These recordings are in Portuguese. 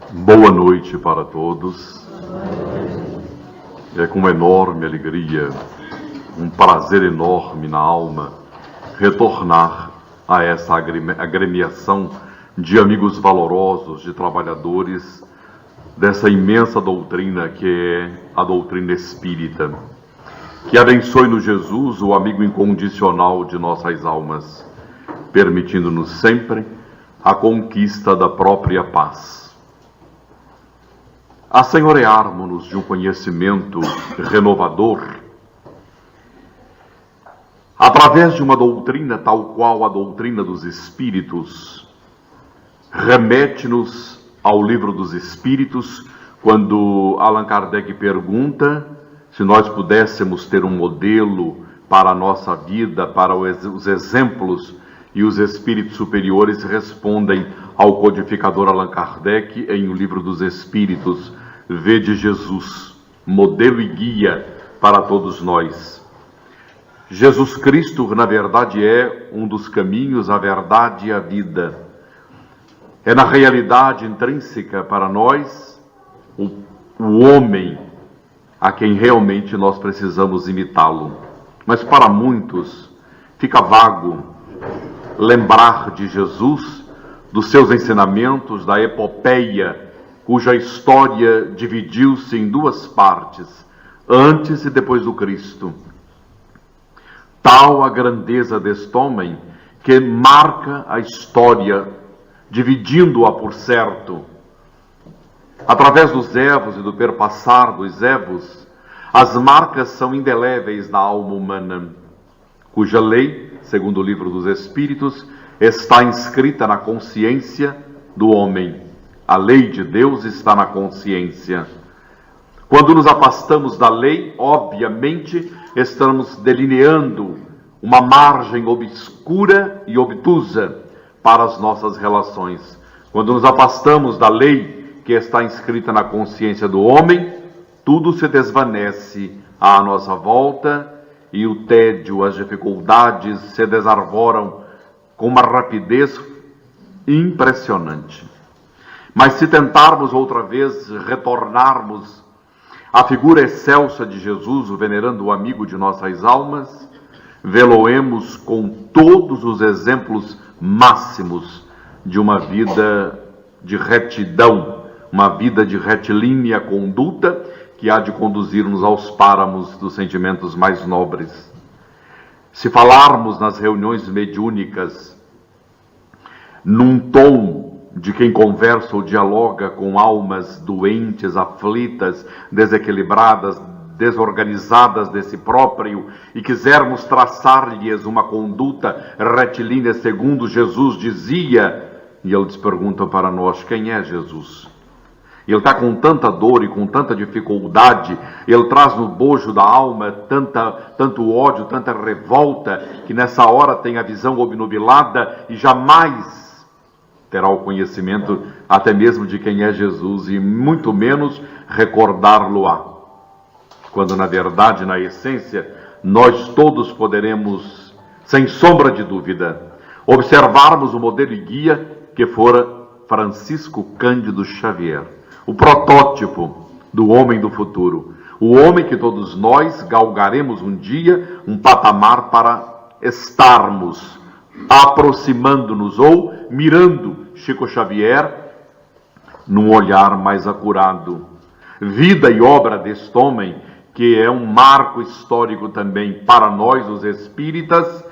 Boa noite para todos. É com enorme alegria, um prazer enorme na alma, retornar a essa agremiação de amigos valorosos, de trabalhadores dessa imensa doutrina que é a doutrina espírita. Que abençoe-nos Jesus, o amigo incondicional de nossas almas, permitindo-nos sempre a conquista da própria paz. Assenhorearmos-nos de um conhecimento renovador, através de uma doutrina tal qual a doutrina dos Espíritos, remete-nos ao livro dos Espíritos, quando Allan Kardec pergunta se nós pudéssemos ter um modelo para a nossa vida, para os exemplos, e os Espíritos superiores respondem ao codificador Allan Kardec em O Livro dos Espíritos: vede Jesus, modelo e guia para todos nós. Jesus Cristo, na verdade, é um dos caminhos, a verdade e a vida. É na realidade intrínseca para nós o homem a quem realmente nós precisamos imitá-lo. Mas para muitos fica vago lembrar de Jesus, dos seus ensinamentos, da epopeia, cuja história dividiu-se em duas partes, antes e depois do Cristo. Tal a grandeza deste homem que marca a história, dividindo-a por certo. Através dos evos e do perpassar dos evos, as marcas são indeléveis na alma humana, cuja lei, segundo o Livro dos Espíritos, está inscrita na consciência do homem. A lei de Deus está na consciência. Quando nos afastamos da lei, obviamente, estamos delineando uma margem obscura e obtusa para as nossas relações. Quando nos afastamos da lei que está inscrita na consciência do homem, tudo se desvanece à nossa volta e o tédio, as dificuldades se desarvoram com uma rapidez impressionante. Mas se tentarmos outra vez retornarmos à figura excelsa de Jesus, o venerando amigo de nossas almas, vê-lo-emos com todos os exemplos máximos de uma vida de retidão, uma vida de retilínea conduta, que há de conduzir-nos aos páramos dos sentimentos mais nobres. Se falarmos nas reuniões mediúnicas, num tom de quem conversa ou dialoga com almas doentes, aflitas, desequilibradas, desorganizadas de si próprio, e quisermos traçar-lhes uma conduta retilínea segundo Jesus dizia, e eles perguntam para nós: quem é Jesus? Ele está com tanta dor e com tanta dificuldade, ele traz no bojo da alma tanto ódio, tanta revolta, que nessa hora tem a visão obnubilada e jamais terá o conhecimento até mesmo de quem é Jesus, e muito menos recordar-lo-á. Quando na verdade, na essência, nós todos poderemos, sem sombra de dúvida, observarmos o modelo e guia que fora Francisco Cândido Xavier, o protótipo do homem do futuro, o homem que todos nós galgaremos um dia um patamar para estarmos, aproximando-nos ou mirando Chico Xavier num olhar mais acurado. Vida e obra deste homem, que é um marco histórico também para nós, os espíritas.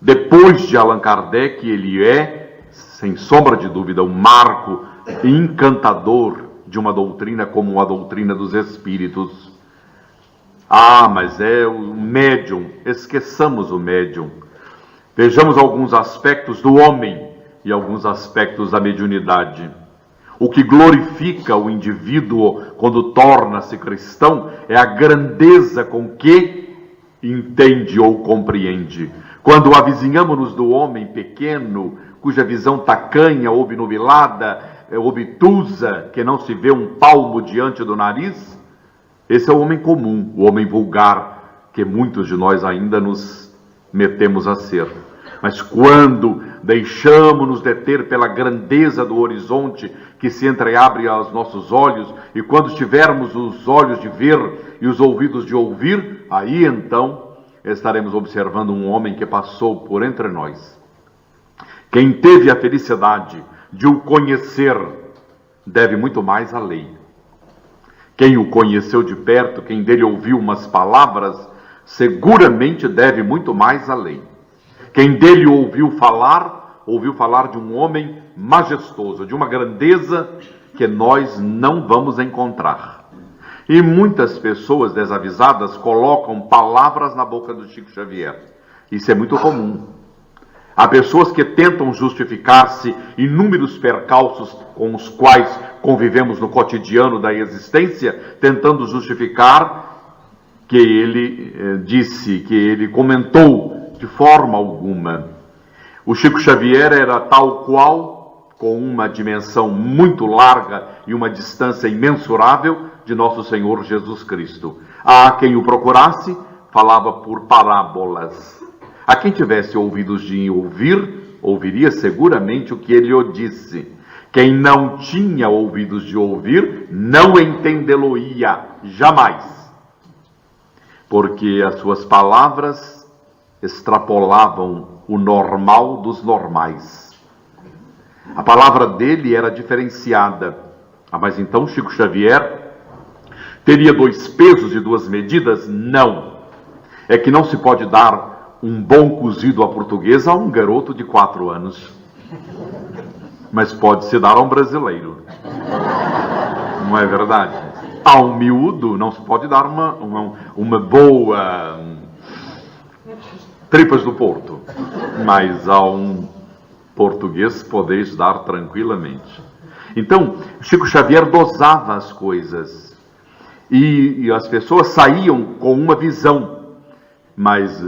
Depois de Allan Kardec, ele é, sem sombra de dúvida, um marco encantador de uma doutrina como a doutrina dos Espíritos. Ah, mas é o médium. Esqueçamos o médium. Vejamos alguns aspectos do homem e alguns aspectos da mediunidade. O que glorifica o indivíduo quando torna-se cristão é a grandeza com que entende ou compreende. Quando avizinhamos-nos do homem pequeno, cuja visão tacanha, obnubilada, obtusa, que não se vê um palmo diante do nariz, esse é o homem comum, o homem vulgar, que muitos de nós ainda nos metemos a ser. Mas quando deixamos-nos deter pela grandeza do horizonte que se entreabre aos nossos olhos, e quando tivermos os olhos de ver e os ouvidos de ouvir, aí então estaremos observando um homem que passou por entre nós. Quem teve a felicidade de o conhecer deve muito mais à lei. Quem o conheceu de perto, quem dele ouviu umas palavras, seguramente deve muito mais à lei. Quem dele ouviu falar de um homem majestoso, de uma grandeza que nós não vamos encontrar. E muitas pessoas desavisadas colocam palavras na boca do Chico Xavier. Isso é muito comum. Há pessoas que tentam justificar-se inúmeros percalços com os quais convivemos no cotidiano da existência, tentando justificar que ele disse, que ele comentou de forma alguma. O Chico Xavier era tal qual, com uma dimensão muito larga e uma distância imensurável, de nosso Senhor Jesus Cristo. A quem o procurasse, falava por parábolas. A quem tivesse ouvidos de ouvir, ouviria seguramente o que ele o disse. Quem não tinha ouvidos de ouvir, não entendê-lo-ia jamais. Porque as suas palavras extrapolavam o normal dos normais. A palavra dele era diferenciada. Mas então Chico Xavier teria 2 pesos e 2 medidas? Não. É que não se pode dar um bom cozido à portuguesa a um garoto de 4 anos. Mas pode-se dar a um brasileiro. Não é verdade? A um miúdo não se pode dar uma boa tripas do Porto. Mas a um português podeis dar tranquilamente. Então, Chico Xavier dosava as coisas. E as pessoas saíam com uma visão. Mas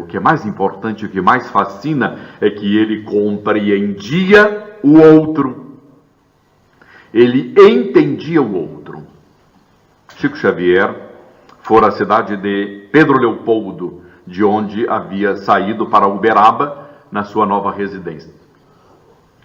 o que é mais importante, o que mais fascina, é que ele compreendia o outro. Ele entendia o outro. Chico Xavier fora à cidade de Pedro Leopoldo, de onde havia saído para Uberaba, na sua nova residência.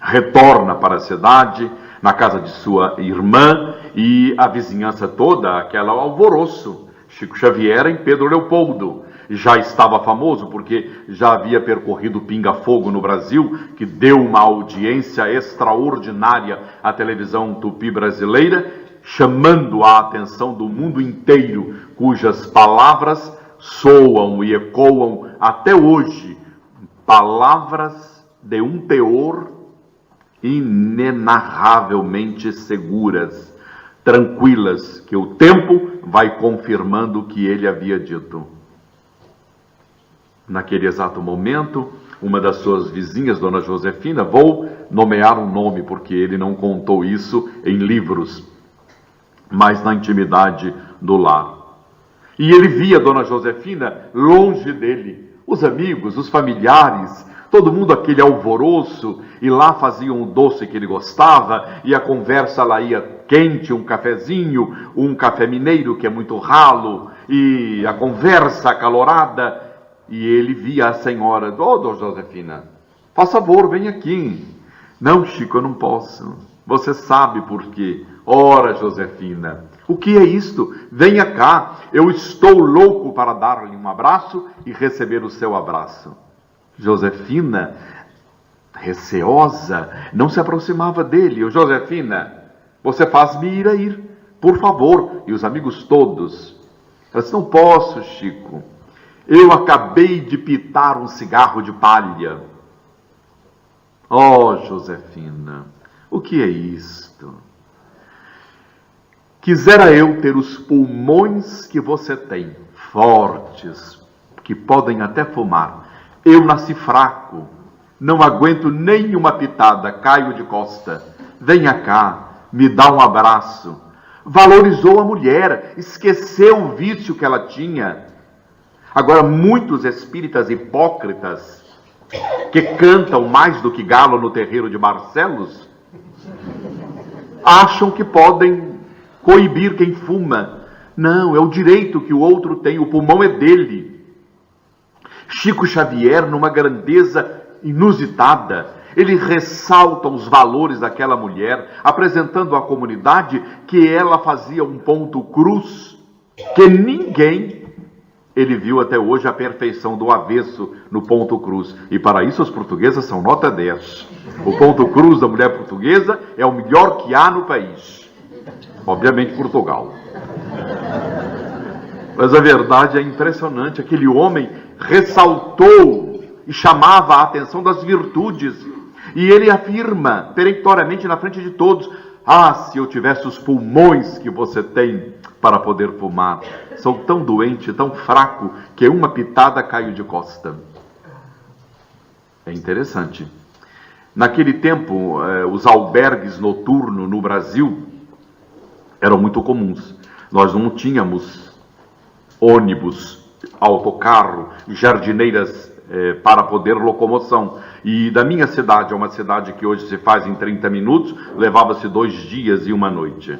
Retorna para a cidade, na casa de sua irmã, e a vizinhança toda, aquela alvoroço. Chico Xavier em Pedro Leopoldo. Já estava famoso porque já havia percorrido Pinga-Fogo no Brasil, que deu uma audiência extraordinária à televisão tupi brasileira, chamando a atenção do mundo inteiro, cujas palavras soam e ecoam até hoje, palavras de um teor inenarravelmente seguras, tranquilas, que o tempo vai confirmando o que ele havia dito. Naquele exato momento, uma das suas vizinhas, Dona Josefina, vou nomear um nome porque ele não contou isso em livros, mas na intimidade do lar. E ele via Dona Josefina longe dele, os amigos, os familiares, todo mundo aquele alvoroço, e lá faziam o doce que ele gostava, e a conversa lá ia quente, um cafezinho, um café mineiro que é muito ralo, e a conversa acalorada, e ele via a senhora, Dona Josefina, faz favor, vem aqui. Não, Chico, eu não posso. Você sabe por quê. Ora, Josefina, o que é isto? Venha cá, eu estou louco para dar-lhe um abraço e receber o seu abraço. Josefina, receosa, não se aproximava dele. Josefina, você faz-me ir, por favor. E os amigos todos. Ela disse, não posso, Chico. Eu acabei de pitar um cigarro de palha. Oh, Josefina, o que é isto? Quisera eu ter os pulmões que você tem, fortes, que podem até fumar. Eu nasci fraco, não aguento nem uma pitada, caio de costa. Venha cá, me dá um abraço. Valorizou a mulher, esqueceu o vício que ela tinha. Agora, muitos espíritas hipócritas, que cantam mais do que galo no terreiro de Barcelos, acham que podem coibir quem fuma. Não, é o direito que o outro tem, o pulmão é dele. Chico Xavier, numa grandeza inusitada. Ele ressalta os valores daquela mulher, apresentando à comunidade que ela fazia um ponto cruz, que ninguém, ele viu até hoje a perfeição do avesso no ponto cruz. E para isso os portugueses são nota 10. O ponto cruz da mulher portuguesa é o melhor que há no país. Obviamente Portugal. Mas a verdade é impressionante. Aquele homem ressaltou e chamava a atenção das virtudes. E ele afirma peremptoriamente na frente de todos: ah, se eu tivesse os pulmões que você tem para poder fumar. Sou tão doente, tão fraco, que uma pitada caio de costa. É interessante. Naquele tempo, os albergues noturnos no Brasil eram muito comuns. Nós não tínhamos ônibus, autocarro, jardineiras para poder locomoção. E da minha cidade, uma cidade que hoje se faz em 30 minutos, levava-se 2 dias e uma noite.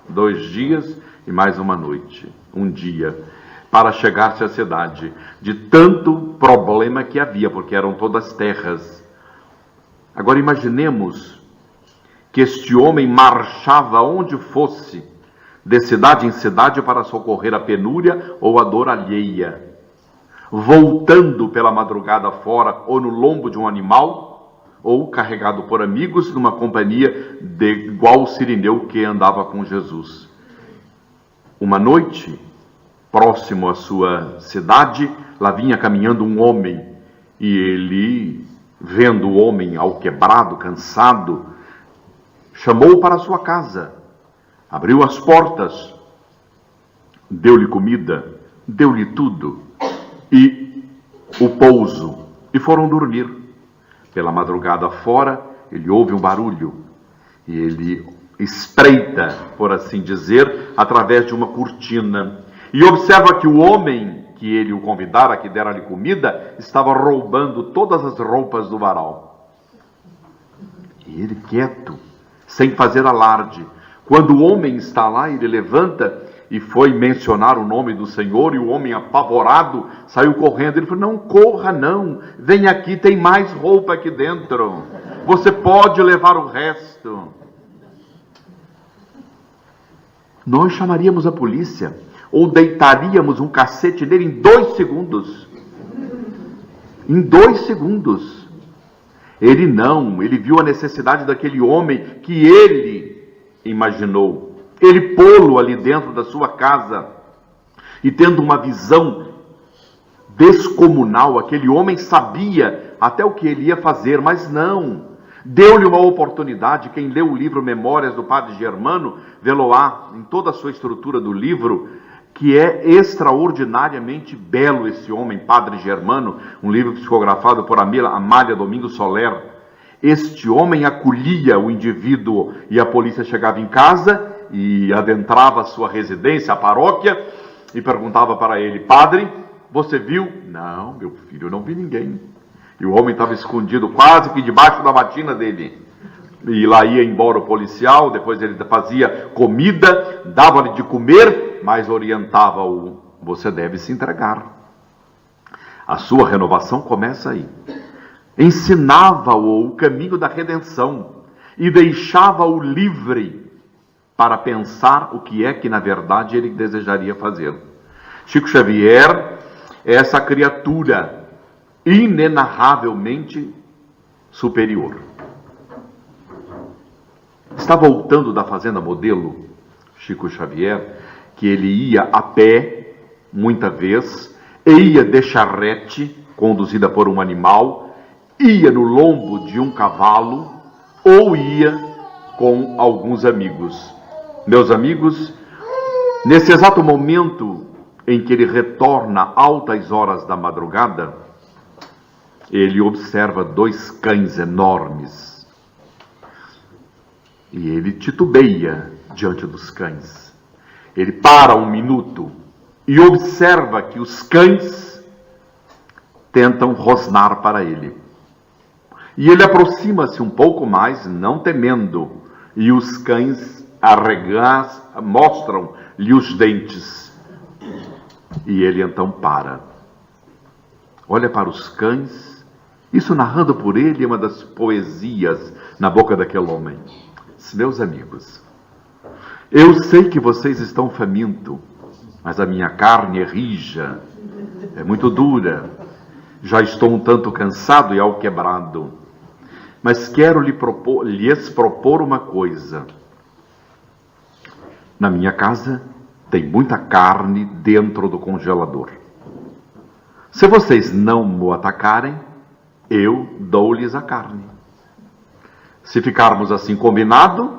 2 dias e mais uma noite, um dia, para chegar-se à cidade, de tanto problema que havia, porque eram todas terras. Agora imaginemos que este homem marchava onde fosse, de cidade em cidade, para socorrer a penúria ou a dor alheia, voltando pela madrugada fora, ou no lombo de um animal, ou carregado por amigos, numa companhia de igual sirineu que andava com Jesus. Uma noite, próximo à sua cidade, lá vinha caminhando um homem, e ele, vendo o homem alquebrado, cansado, chamou-o para a sua casa, abriu as portas, deu-lhe comida, deu-lhe tudo, e o pouso, e foram dormir. Pela madrugada fora, ele ouve um barulho, e ele espreita, por assim dizer, através de uma cortina, e observa que o homem que ele o convidara, que dera-lhe comida, estava roubando todas as roupas do varal. E ele quieto, sem fazer alarde. Quando o homem está lá, ele levanta e foi mencionar o nome do Senhor, e o homem apavorado saiu correndo. Ele falou: não corra não, vem aqui, tem mais roupa aqui dentro, você pode levar o resto. Nós chamaríamos a polícia, ou deitaríamos um cacete nele em 2 segundos. Em 2 segundos. Ele não, ele viu a necessidade daquele homem que ele imaginou. Ele pô-lo ali dentro da sua casa, e tendo uma visão descomunal, aquele homem sabia até o que ele ia fazer, mas não. Deu-lhe uma oportunidade. Quem leu o livro Memórias do Padre Germano, vê-lo-á em toda a sua estrutura do livro, que é extraordinariamente belo esse homem, Padre Germano, um livro psicografado por Amália Domingos Soler. Este homem acolhia o indivíduo, e a polícia chegava em casa e adentrava a sua residência, a paróquia, e perguntava para ele: padre, você viu? Não, meu filho, eu não vi ninguém. E o homem estava escondido quase que debaixo da batina dele. E lá ia embora o policial, depois ele fazia comida, dava-lhe de comer, mas orientava-o: você deve se entregar. A sua renovação começa aí. Ensinava-o o caminho da redenção e deixava-o livre para pensar o que é que na verdade ele desejaria fazer. Chico Xavier é essa criatura inenarravelmente superior. Está voltando da Fazenda Modelo, Chico Xavier, que ele ia a pé, muita vez, e ia de charrete, conduzida por um animal, ia no lombo de um cavalo, ou ia com alguns amigos. Meus amigos, nesse exato momento em que ele retorna altas horas da madrugada, ele observa 2 cães enormes. E ele titubeia diante dos cães. Ele para um minuto e observa que os cães tentam rosnar para ele. E ele aproxima-se um pouco mais, não temendo, e os cães mostram-lhe os dentes. E ele então para. Olha para os cães Isso narrando por ele uma das poesias na boca daquele homem. Meus amigos, eu sei que vocês estão famintos, mas a minha carne é rija, é muito dura. Já estou um tanto cansado e alquebrado. Mas quero lhes propor uma coisa. Na minha casa tem muita carne dentro do congelador. Se vocês não me atacarem, eu dou-lhes a carne. Se ficarmos assim combinado,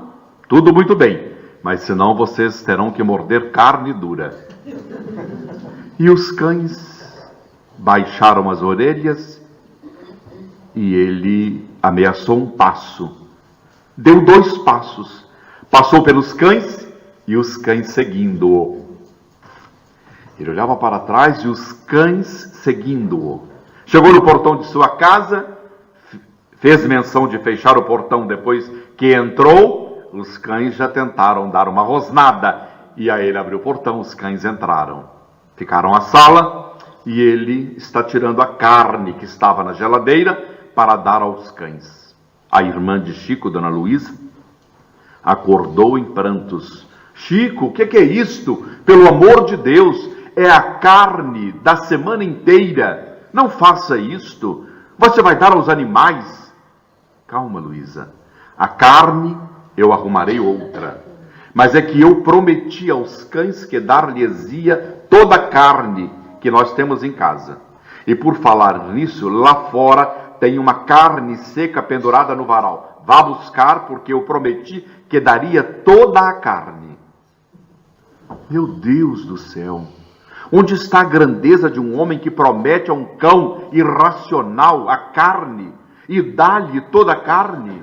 tudo muito bem, mas senão vocês terão que morder carne dura. E os cães baixaram as orelhas e ele ameaçou um passo. Deu 2 passos, passou pelos cães e os cães seguindo-o. Ele olhava para trás e os cães seguindo-o. Chegou no portão de sua casa, fez menção de fechar o portão depois que entrou. Os cães já tentaram dar uma rosnada e aí ele abriu o portão, os cães entraram. Ficaram à sala e ele está tirando a carne que estava na geladeira para dar aos cães. A irmã de Chico, Dona Luísa, acordou em prantos. Chico, o que é isto? Pelo amor de Deus, é a carne da semana inteira. Não faça isto. Você vai dar aos animais. Calma, Luísa. A carne eu arrumarei outra. Mas é que eu prometi aos cães que dar-lhes-ia toda a carne que nós temos em casa. E por falar nisso, lá fora tem uma carne seca pendurada no varal. Vá buscar, porque eu prometi que daria toda a carne. Meu Deus do céu! Onde está a grandeza de um homem que promete a um cão irracional a carne e dá-lhe toda a carne?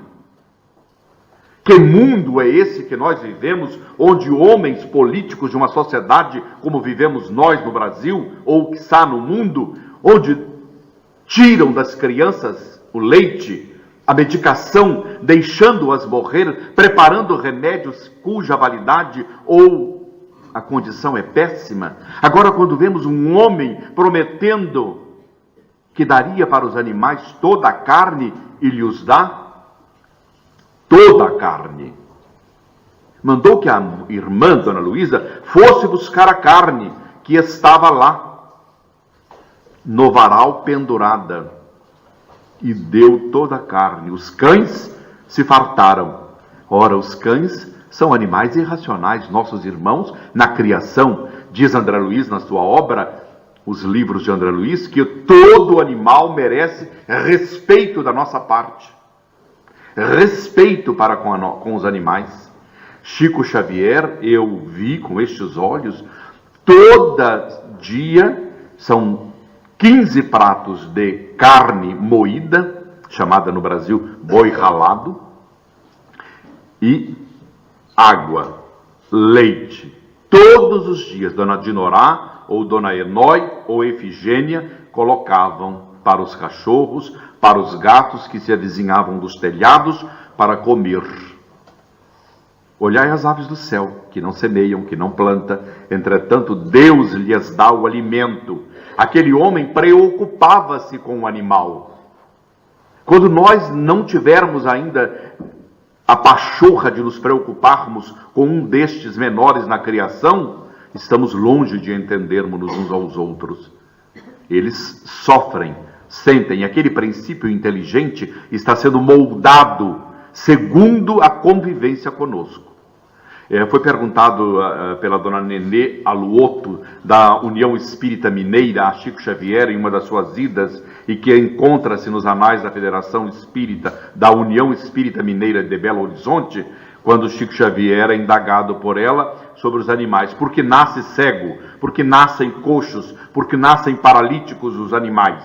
Que mundo é esse que nós vivemos, onde homens políticos de uma sociedade como vivemos nós no Brasil, ou que está no mundo, onde tiram das crianças o leite, a medicação, deixando-as morrer, preparando remédios cuja validade ou a condição é péssima. Agora, quando vemos um homem prometendo que daria para os animais toda a carne e lhes dá toda a carne, mandou que a irmã, Dona Luísa, fosse buscar a carne que estava lá, no varal pendurada, e deu toda a carne. Os cães se fartaram. Ora, os cães são animais irracionais, nossos irmãos, na criação. Diz André Luiz na sua obra, os livros de André Luiz, que todo animal merece respeito da nossa parte. Respeito para com os animais. Chico Xavier, eu vi com estes olhos, todo dia são 15 pratos de carne moída, chamada no Brasil boi ralado, e água, leite, todos os dias. Dona Dinorá, ou Dona Enói, ou Efigênia, colocavam para os cachorros, para os gatos que se avizinhavam dos telhados, para comer. Olhai as aves do céu, que não semeiam, que não plantam, entretanto Deus lhes dá o alimento. Aquele homem preocupava-se com o animal. Quando nós não tivermos ainda a pachorra de nos preocuparmos com um destes menores na criação, estamos longe de entendermos uns aos outros. Eles sofrem, sentem, aquele princípio inteligente está sendo moldado segundo a convivência conosco. Foi perguntado pela Dona Nenê Aluoto, da União Espírita Mineira, a Chico Xavier, em uma das suas idas, e que encontra-se nos anais da Federação Espírita, da União Espírita Mineira de Belo Horizonte, quando Chico Xavier é indagado por ela sobre os animais. Por que nasce cego? Por que nascem coxos? Por que nascem paralíticos os animais?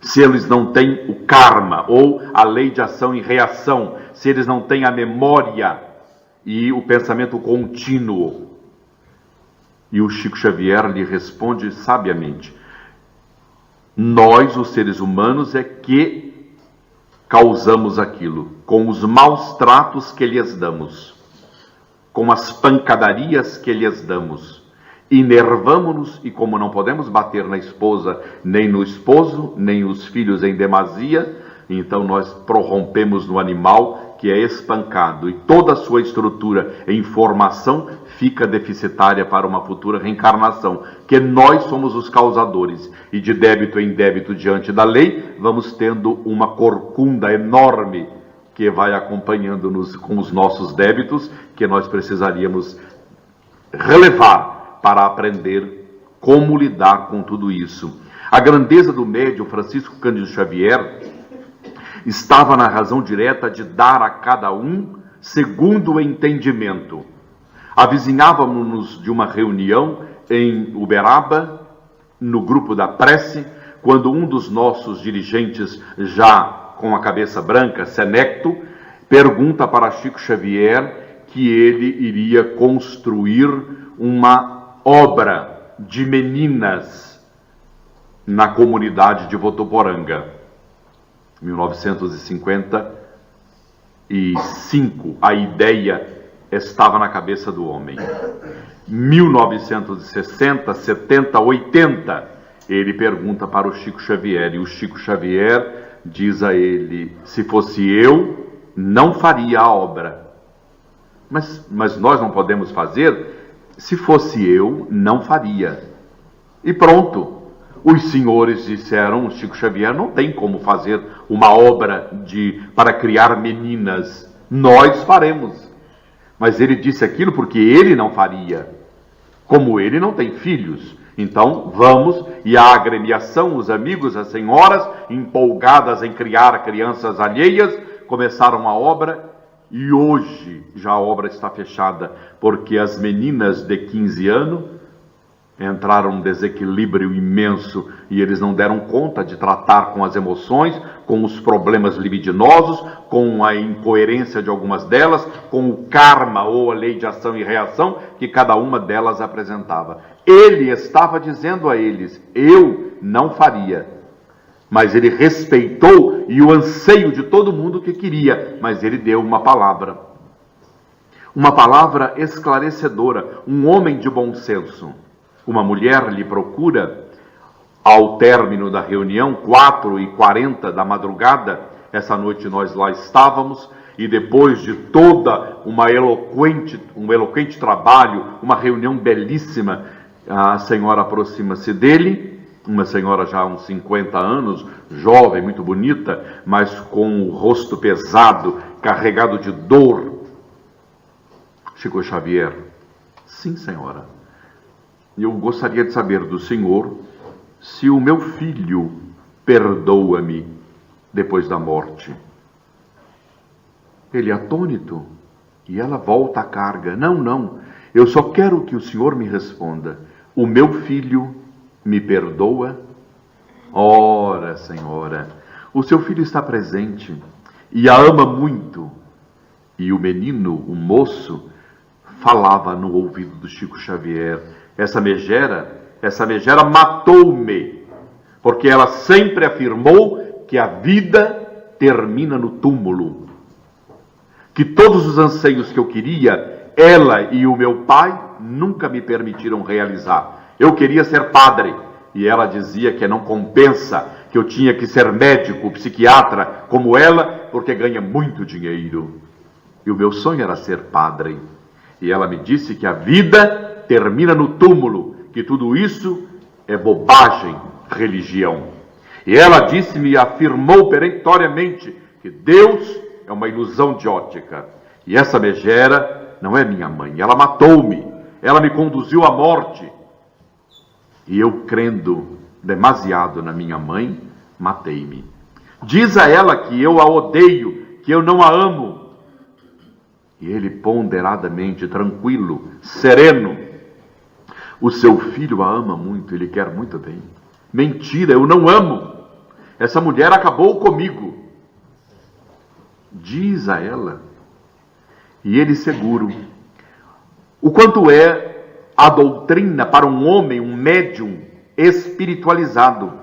Se eles não têm o karma, ou a lei de ação e reação, se eles não têm a memória e o pensamento contínuo. E o Chico Xavier lhe responde sabiamente: nós, os seres humanos, é que causamos aquilo, com os maus tratos que lhes damos, com as pancadarias que lhes damos. Enervamo-nos e, como não podemos bater na esposa, nem no esposo, nem os filhos em demasia, então nós prorrompemos no animal, que é espancado, e toda a sua estrutura em formação fica deficitária para uma futura reencarnação, que nós somos os causadores, e de débito em débito diante da lei, vamos tendo uma corcunda enorme que vai acompanhando-nos com os nossos débitos, que nós precisaríamos relevar para aprender como lidar com tudo isso. A grandeza do médium Francisco Cândido Xavier estava na razão direta de dar a cada um segundo o entendimento. Avizinhávamos-nos de uma reunião em Uberaba, no grupo da prece, quando um dos nossos dirigentes, já com a cabeça branca, senecto, pergunta para Chico Xavier que ele iria construir uma obra de meninas na comunidade de Votuporanga. 1955, a ideia estava na cabeça do homem. 1960, 70, 80, ele pergunta para o Chico Xavier, e o Chico Xavier diz a ele: se fosse eu, não faria a obra. Mas nós não podemos fazer? Se fosse eu, não faria. E pronto. Os senhores disseram: o Chico Xavier não tem como fazer uma obra para criar meninas. Nós faremos. Mas ele disse aquilo porque ele não faria. Como ele não tem filhos. Então vamos, e a agremiação, os amigos, as senhoras, empolgadas em criar crianças alheias, começaram a obra. E hoje já a obra está fechada, porque as meninas de 15 anos entraram num desequilíbrio imenso e eles não deram conta de tratar com as emoções, com os problemas libidinosos, com a incoerência de algumas delas, com o karma ou a lei de ação e reação que cada uma delas apresentava. Ele estava dizendo a eles: eu não faria. Mas ele respeitou e o anseio de todo mundo que queria, mas ele deu uma palavra esclarecedora, um homem de bom senso. Uma mulher lhe procura, ao término da reunião, 4h40 da madrugada, essa noite nós lá estávamos, e depois de toda um eloquente trabalho, uma reunião belíssima, a senhora aproxima-se dele, uma senhora já há uns 50 anos, jovem, muito bonita, mas com o rosto pesado, carregado de dor. Chico Xavier: sim, senhora, eu gostaria de saber do senhor se o meu filho perdoa-me depois da morte. Ele é atônito, e ela volta à carga: não, eu só quero que o senhor me responda, o meu filho me perdoa? Ora, senhora, o seu filho está presente e a ama muito. E o menino, o moço, falava no ouvido do Chico Xavier: essa megera matou-me, porque ela sempre afirmou que a vida termina no túmulo, que todos os anseios que eu queria, ela e o meu pai nunca me permitiram realizar. Eu queria ser padre, e ela dizia que não compensa, que eu tinha que ser médico, psiquiatra, como ela, porque ganha muito dinheiro. E o meu sonho era ser padre. E ela me disse que a vida termina no túmulo, que tudo isso é bobagem, religião. E ela disse-me e afirmou perentoriamente que Deus é uma ilusão de ótica. E essa megera não é minha mãe, ela matou-me, ela me conduziu à morte. E eu, crendo demasiado na minha mãe, matei-me. Diz a ela que eu a odeio, que eu não a amo. E ele, ponderadamente, tranquilo, sereno: o seu filho a ama muito, ele quer muito bem. Mentira, eu não amo. Essa mulher acabou comigo. Diz a ela. E ele, seguro. O quanto é a doutrina para um homem, um médium espiritualizado.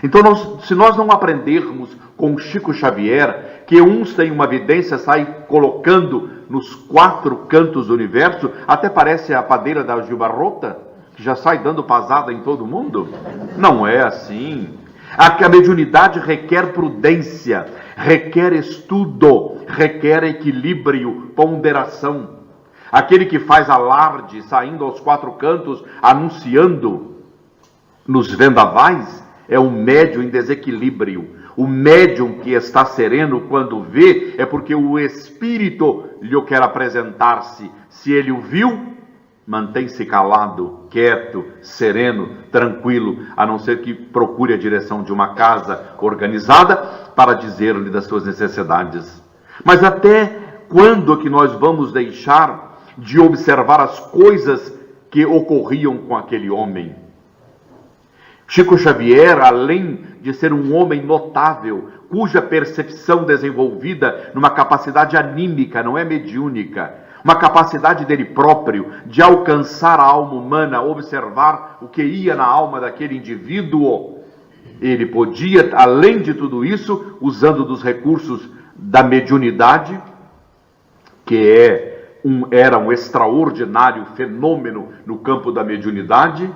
Então, se nós não aprendermos com Chico Xavier, que uns têm uma vidência, sai colocando nos 4 cantos do universo, até parece a padeira da Gilbarrota, que já sai dando pasada em todo mundo? Não é assim. A mediunidade requer prudência, requer estudo, requer equilíbrio, ponderação. Aquele que faz alarde, saindo aos quatro cantos, anunciando nos vendavais, é um médium em desequilíbrio. O médium que está sereno quando vê, é porque o espírito lhe quer apresentar-se. Se ele o viu, mantém-se calado, quieto, sereno, tranquilo, a não ser que procure a direção de uma casa organizada para dizer-lhe das suas necessidades. Mas até quando que nós vamos deixar de observar as coisas que ocorriam com aquele homem? Chico Xavier, além de ser um homem notável, cuja percepção desenvolvida numa capacidade anímica, não é mediúnica, uma capacidade dele próprio de alcançar a alma humana, observar o que ia na alma daquele indivíduo, ele podia, além de tudo isso, usando dos recursos da mediunidade, que era um extraordinário fenômeno no campo da mediunidade,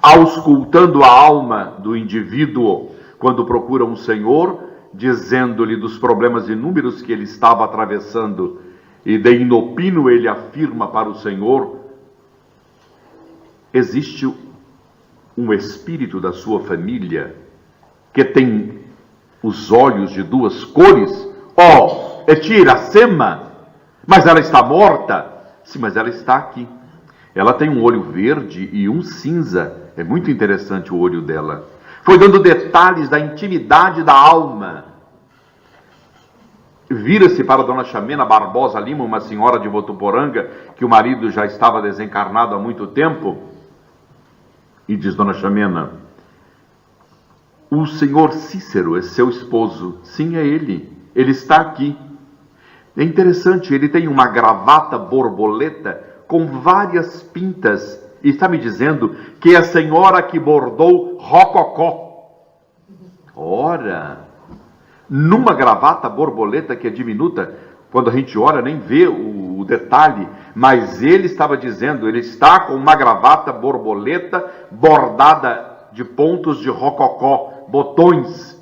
auscultando a alma do indivíduo quando procura um senhor, dizendo-lhe dos problemas inúmeros que ele estava atravessando, e de inopino ele afirma para o Senhor: existe um espírito da sua família que tem os olhos de duas cores? É Tiracema, mas ela está morta? Sim, mas ela está aqui. Ela tem um olho verde e um cinza. É muito interessante o olho dela. Foi dando detalhes da intimidade da alma. Vira-se para Dona Xamena Barbosa Lima, uma senhora de Votuporanga, que o marido já estava desencarnado há muito tempo, e diz: Dona Xamena, o senhor Cícero é seu esposo? Sim, é ele. Ele está aqui. É interessante, ele tem uma gravata borboleta com várias pintas, e está me dizendo que é a senhora que bordou rococó. Ora, numa gravata borboleta que é diminuta, quando a gente olha nem vê o detalhe, mas ele estava dizendo, ele está com uma gravata borboleta bordada de pontos de rococó, botões.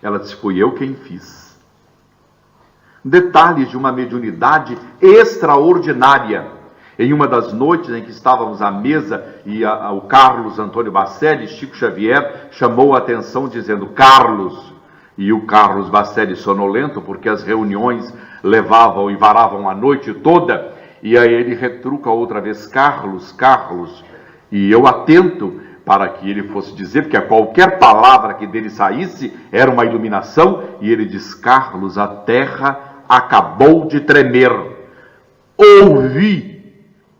Ela disse: fui eu quem fiz. Detalhes de uma mediunidade extraordinária. Em uma das noites em que estávamos à mesa e o Carlos Antônio Bacelli, Chico Xavier, chamou a atenção dizendo: Carlos. E o Carlos Bacelli sonolento, porque as reuniões levavam e varavam a noite toda, e aí ele retruca outra vez: Carlos, Carlos. E eu atento para que ele fosse dizer, porque a qualquer palavra que dele saísse era uma iluminação, e ele diz: Carlos, a terra acabou de tremer. Ouvi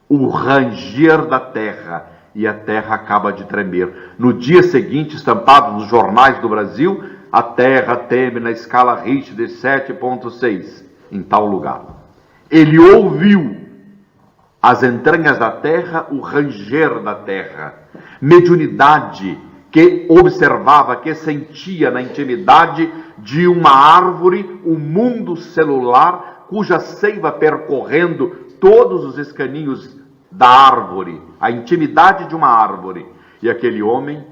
o ranger da terra, e a terra acaba de tremer. No dia seguinte, estampado nos jornais do Brasil: a terra treme na escala Richter de 7.6, em tal lugar. Ele ouviu as entranhas da terra, o ranger da terra. Mediunidade que observava, que sentia na intimidade de uma árvore, o mundo celular, cuja seiva percorrendo todos os escaninhos da árvore, a intimidade de uma árvore. E aquele homem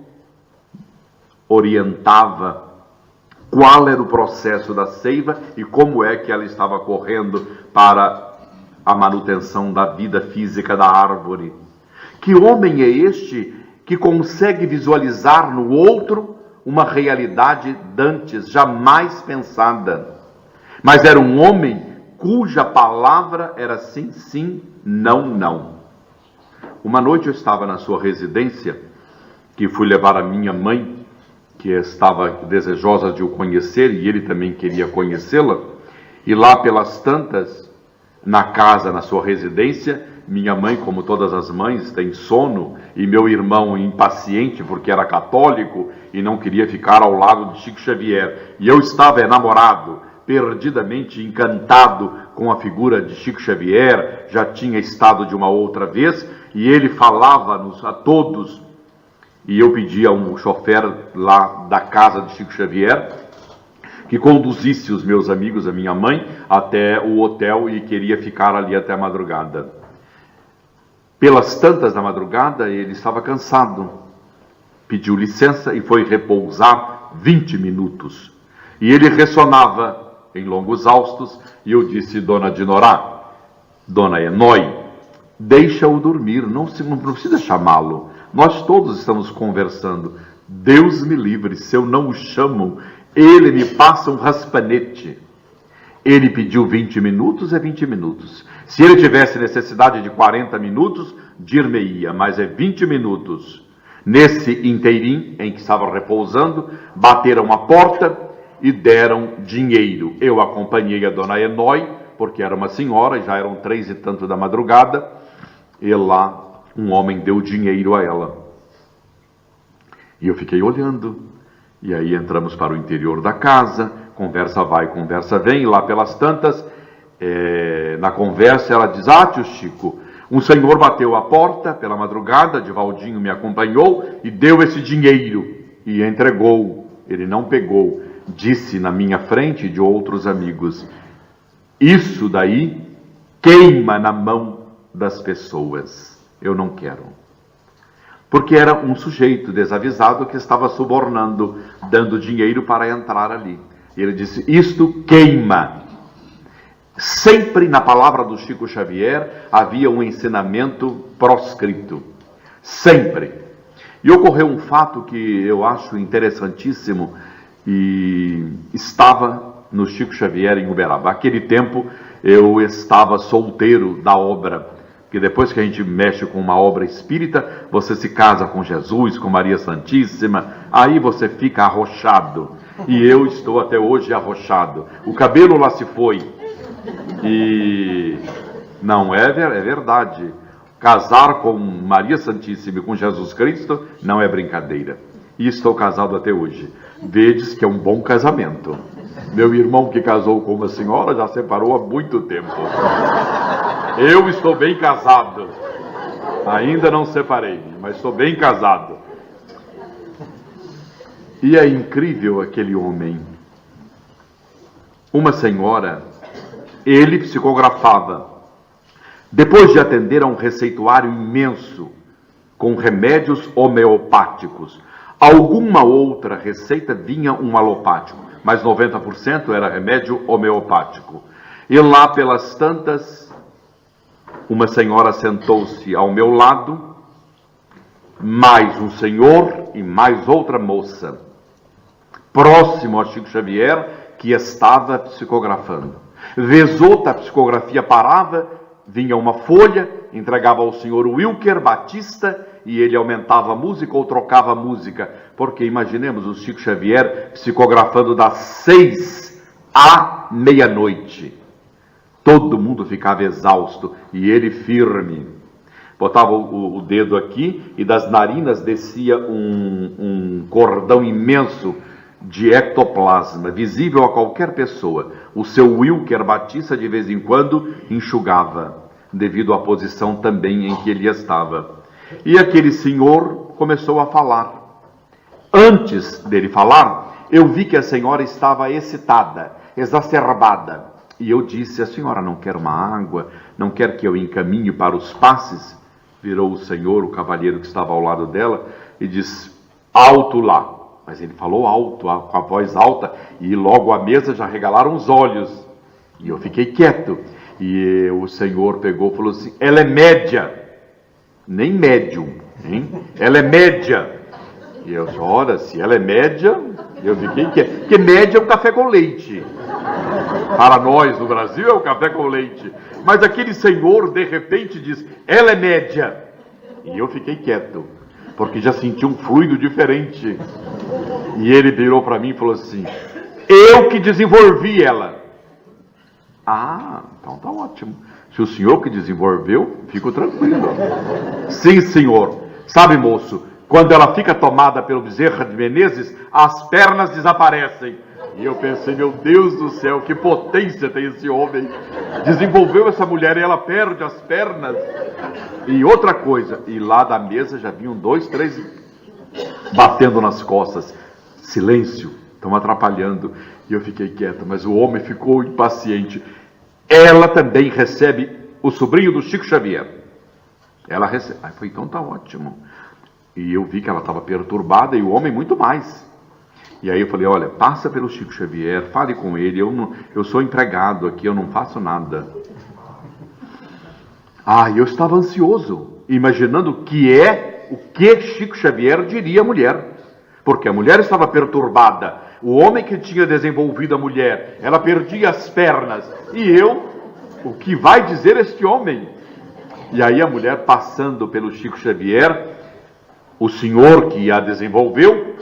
orientava qual era o processo da seiva e como é que ela estava correndo para a manutenção da vida física da árvore. Que homem é este que consegue visualizar no outro uma realidade dantes jamais pensada? Mas era um homem cuja palavra era sim, sim, não, não. Uma noite eu estava na sua residência, que fui levar a minha mãe, que estava desejosa de o conhecer, e ele também queria conhecê-la, e lá pelas tantas, na casa, na sua residência, minha mãe, como todas as mães, tem sono, e meu irmão impaciente, porque era católico, e não queria ficar ao lado de Chico Xavier, e eu estava enamorado, perdidamente encantado com a figura de Chico Xavier, já tinha estado de uma outra vez, e ele falava-nos a todos. E eu pedi a um chofer lá da casa de Chico Xavier que conduzisse os meus amigos, a minha mãe, até o hotel, e queria ficar ali até a madrugada. Pelas tantas da madrugada, ele estava cansado. Pediu licença e foi repousar 20 minutos. E ele ressonava em longos haustos, e eu disse: Dona Dinorá, Dona Enói, deixa-o dormir, não precisa chamá-lo. Nós todos estamos conversando. Deus me livre, se eu não o chamo, ele me passa um raspanete. Ele pediu 20 minutos, é 20 minutos. Se ele tivesse necessidade de 40 minutos, dir-me-ia, mas é 20 minutos. Nesse inteirinho em que estava repousando, bateram a porta e deram dinheiro. Eu acompanhei a Dona Enói, porque era uma senhora, já eram 3 e tanto da madrugada, e lá um homem deu dinheiro a ela. E eu fiquei olhando, e aí entramos para o interior da casa, conversa vai, conversa vem, e lá pelas tantas, na conversa ela diz: tio Chico, um senhor bateu a porta pela madrugada, Divaldinho me acompanhou e deu esse dinheiro, e entregou, ele não pegou, disse na minha frente e de outros amigos. Isso daí queima na mão das pessoas, eu não quero. Porque era um sujeito desavisado que estava subornando, dando dinheiro para entrar ali. E ele disse: isto queima. Sempre na palavra do Chico Xavier havia um ensinamento proscrito. Sempre. E ocorreu um fato que eu acho interessantíssimo, e estava no Chico Xavier em Uberaba. Naquele tempo eu estava solteiro da obra, que depois que a gente mexe com uma obra espírita, você se casa com Jesus, com Maria Santíssima, aí você fica arrochado. E eu estou até hoje arrochado. O cabelo lá se foi. E não é verdade. Casar com Maria Santíssima e com Jesus Cristo não é brincadeira. E estou casado até hoje. Vedes que é um bom casamento. Meu irmão que casou com uma senhora já separou há muito tempo. Eu estou bem casado. Ainda não separei, mas estou bem casado. E é incrível aquele homem. Uma senhora, ele psicografava. Depois de atender a um receituário imenso, com remédios homeopáticos, alguma outra receita vinha um alopático, mas 90% era remédio homeopático. E lá pelas tantas, uma senhora sentou-se ao meu lado, mais um senhor e mais outra moça, próximo ao Chico Xavier, que estava psicografando. Vez outra, a psicografia parava, vinha uma folha, entregava ao senhor Wilker Batista, e ele aumentava a música ou trocava a música, porque imaginemos o Chico Xavier psicografando das 6 à meia-noite. Todo mundo ficava exausto, e ele firme. Botava o dedo aqui, e das narinas descia um cordão imenso de ectoplasma, visível a qualquer pessoa. O seu Wilker Batista, de vez em quando, enxugava, devido à posição também em que ele estava. E aquele senhor começou a falar. Antes dele falar, eu vi que a senhora estava excitada, exacerbada. E eu disse: a senhora não quer uma água? Não quer que eu encaminhe para os passes? Virou o senhor, o cavalheiro que estava ao lado dela, e disse: alto lá. Mas ele falou alto, com a voz alta, e logo à mesa já regalaram os olhos. E eu fiquei quieto. E o senhor pegou e falou assim: ela é média. Nem médium, hein? Ela é média. E eu disse: ora, se ela é média, eu fiquei quieto. Porque média é o café com leite. Para nós, no Brasil, é o café com leite. Mas aquele senhor, de repente, diz: ela é média. E eu fiquei quieto, porque já senti um fluido diferente. E ele virou para mim e falou assim: eu que desenvolvi ela. Ah, então tá ótimo. Se o senhor que desenvolveu, fico tranquilo. Sim, senhor. Sabe, moço, quando ela fica tomada pelo Bezerra de Menezes, as pernas desaparecem. E eu pensei: meu Deus do céu, que potência tem esse homem. Desenvolveu essa mulher e ela perde as pernas. E outra coisa, e lá da mesa já vinham 2, 3 batendo nas costas. Silêncio, estão atrapalhando. E eu fiquei quieto, mas o homem ficou impaciente. Ela também recebe o sobrinho do Chico Xavier. Ela recebe. Aí foi, então tá ótimo. E eu vi que ela estava perturbada e o homem muito mais. E aí eu falei, olha, passa pelo Chico Xavier, fale com ele, eu sou empregado aqui, eu não faço nada. Eu estava ansioso, imaginando o que Chico Xavier diria à mulher. Porque a mulher estava perturbada, o homem que tinha desenvolvido a mulher, ela perdia as pernas. E eu, o que vai dizer este homem? E aí a mulher passando pelo Chico Xavier, o senhor que a desenvolveu,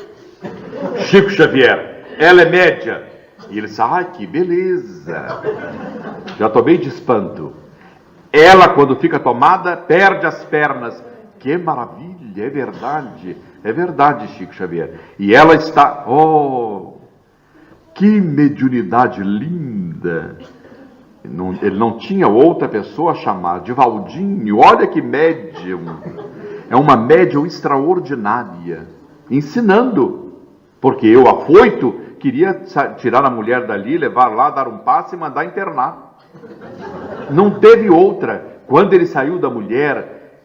Chico Xavier, ela é média. E ele disse, que beleza. Já tomei de espanto. Ela, quando fica tomada, perde as pernas. Que maravilha, é verdade, Chico Xavier. E ela está, que mediunidade linda. Ele não tinha outra pessoa a chamar, de Valdinho, olha que médium. É uma médium extraordinária, ensinando. Porque eu, afoito, queria tirar a mulher dali, levar lá, dar um passe e mandar internar. Não teve outra. Quando ele saiu da mulher,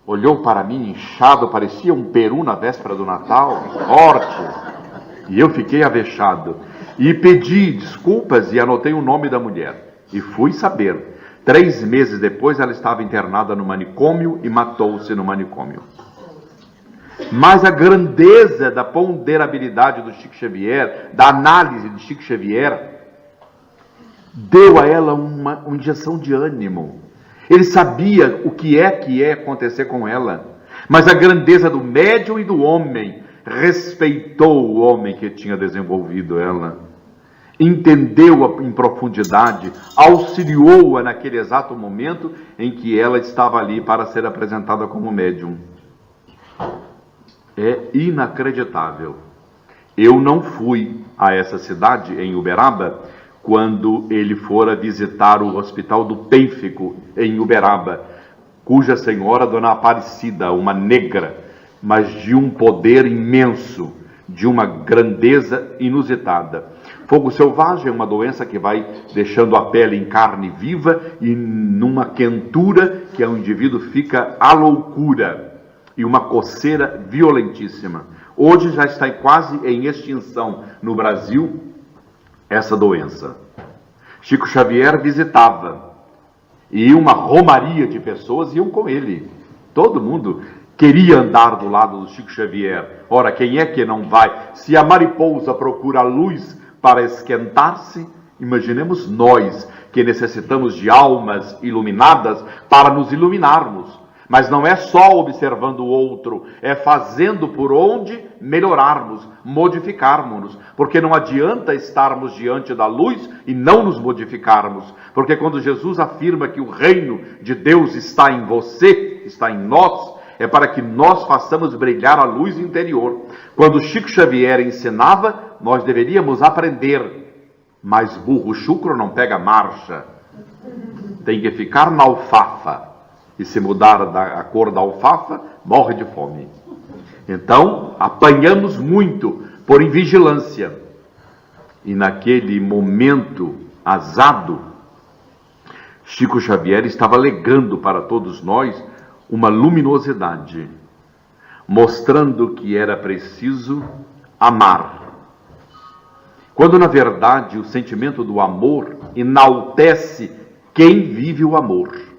olhou para mim inchado, parecia um peru na véspera do Natal, forte. E eu fiquei avexado. E pedi desculpas e anotei o nome da mulher. E fui saber. 3 meses depois ela estava internada no manicômio e matou-se no manicômio. Mas a grandeza da ponderabilidade do Chico Xavier, da análise de Chico Xavier, deu a ela uma injeção de ânimo. Ele sabia o que é acontecer com ela. Mas a grandeza do médium e do homem respeitou o homem que tinha desenvolvido ela. Entendeu-a em profundidade, auxiliou-a naquele exato momento em que ela estava ali para ser apresentada como médium. É inacreditável. Eu não fui a essa cidade, em Uberaba, quando ele fora visitar o Hospital do Pênfico, em Uberaba, cuja senhora, Dona Aparecida, uma negra, mas de um poder imenso, de uma grandeza inusitada. Fogo selvagem é uma doença que vai deixando a pele em carne viva e numa quentura que o indivíduo fica à loucura e uma coceira violentíssima. Hoje já está quase em extinção no Brasil essa doença. Chico Xavier visitava e uma romaria de pessoas iam com ele. Todo mundo queria andar do lado do Chico Xavier. Ora, quem é que não vai? Se a mariposa procura a luz para esquentar-se, imaginemos nós que necessitamos de almas iluminadas para nos iluminarmos. Mas não é só observando o outro, é fazendo por onde melhorarmos, modificarmos-nos. Porque não adianta estarmos diante da luz e não nos modificarmos. Porque quando Jesus afirma que o reino de Deus está em você, está em nós, é para que nós façamos brilhar a luz interior. Quando Chico Xavier ensinava, nós deveríamos aprender. Mas burro chucro não pega marcha. Tem que ficar na alfafa. E se mudar a cor da alfafa, morre de fome. Então, apanhamos muito por invigilância. E naquele momento azado, Chico Xavier estava legando para todos nós uma luminosidade, mostrando que era preciso amar. Quando, na verdade, o sentimento do amor enaltece quem vive o amor.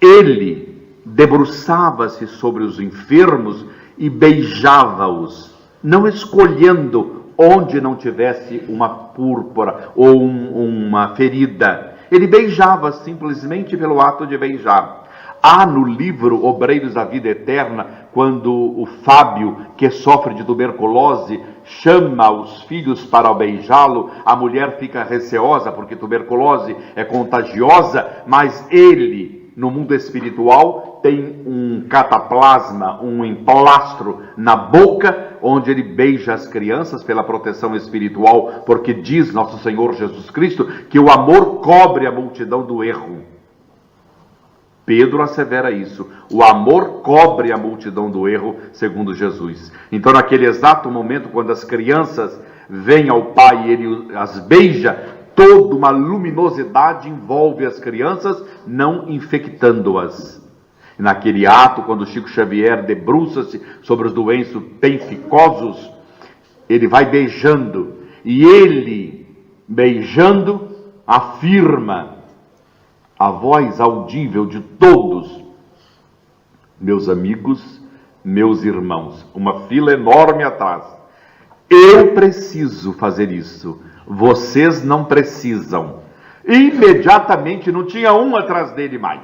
Ele debruçava-se sobre os enfermos e beijava-os, não escolhendo onde não tivesse uma púrpura ou uma ferida. Ele beijava simplesmente pelo ato de beijar. Há no livro Obreiros da Vida Eterna, quando o Fábio, que sofre de tuberculose, chama os filhos para beijá-lo, a mulher fica receosa porque tuberculose é contagiosa, mas ele, no mundo espiritual, tem um cataplasma, um emplastro na boca, onde ele beija as crianças pela proteção espiritual, porque diz nosso Senhor Jesus Cristo que o amor cobre a multidão do erro. Pedro assevera isso, o amor cobre a multidão do erro, segundo Jesus. Então, naquele exato momento, quando as crianças vêm ao pai e ele as beija, toda uma luminosidade envolve as crianças, não infectando-as. Naquele ato, quando Chico Xavier debruça-se sobre os doentes benficosos, ele vai beijando, e ele, beijando, afirma a voz audível de todos: meus amigos, meus irmãos, uma fila enorme atrás, eu preciso fazer isso, vocês não precisam. Imediatamente não tinha um atrás dele mais,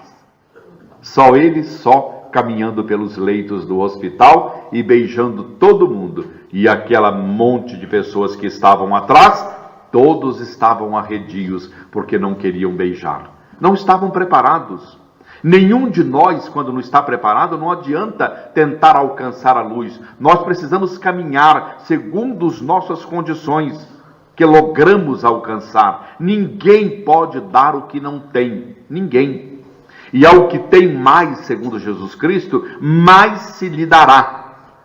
só ele, só caminhando pelos leitos do hospital e beijando todo mundo. E aquela monte de pessoas que estavam atrás, todos estavam arredios porque não queriam beijar, não estavam preparados. Nenhum de nós, quando não está preparado, não adianta tentar alcançar a luz. Nós precisamos caminhar segundo as nossas condições que logramos alcançar. Ninguém pode dar o que não tem, ninguém. E ao que tem mais, segundo Jesus Cristo, mais se lhe dará.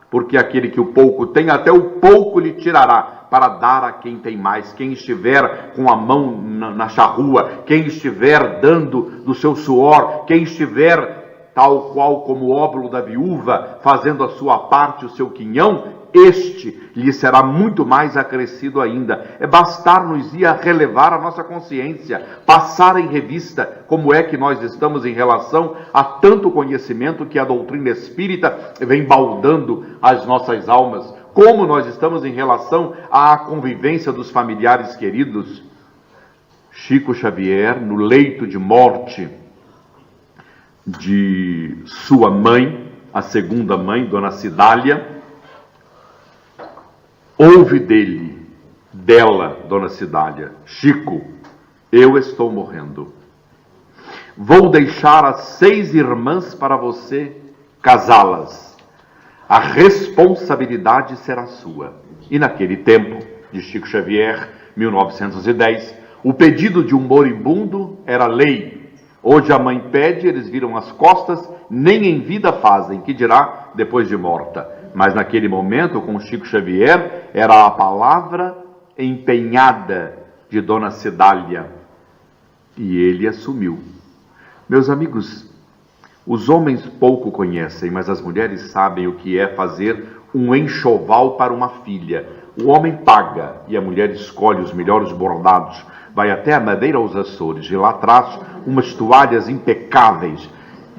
Porque aquele que o pouco tem, até o pouco lhe tirará, para dar a quem tem mais. Quem estiver com a mão na charrua, quem estiver dando do seu suor, quem estiver tal qual como o óbolo da viúva, fazendo a sua parte, o seu quinhão, este lhe será muito mais acrescido ainda. É bastar-nos ir a relevar a nossa consciência, passar em revista como é que nós estamos em relação a tanto conhecimento que a doutrina espírita vem baldando as nossas almas, como nós estamos em relação à convivência dos familiares queridos. Chico Xavier, no leito de morte de sua mãe, a segunda mãe, Dona Cidália, ouve dela, Dona Cidália: Chico, eu estou morrendo. Vou deixar as 6 irmãs para você casá-las. A responsabilidade será sua. E naquele tempo, de Chico Xavier, 1910, o pedido de um moribundo era lei. Hoje a mãe pede, eles viram as costas, nem em vida fazem, que dirá depois de morta. Mas naquele momento, com Chico Xavier, era a palavra empenhada de Dona Cidália. E ele assumiu. Meus amigos, os homens pouco conhecem, mas as mulheres sabem o que é fazer um enxoval para uma filha. O homem paga e a mulher escolhe os melhores bordados. Vai até a Madeira aos Açores e lá traz umas toalhas impecáveis.